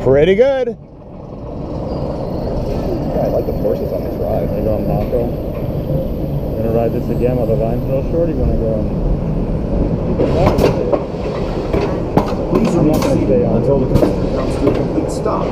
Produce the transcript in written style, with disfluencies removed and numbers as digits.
Pretty good. Yeah, I like the forces on this ride. Gonna go on Paco. Gonna ride this again with a line throw short. You gonna go and keep it long? Please remain seated until the conductor comes to a complete stop.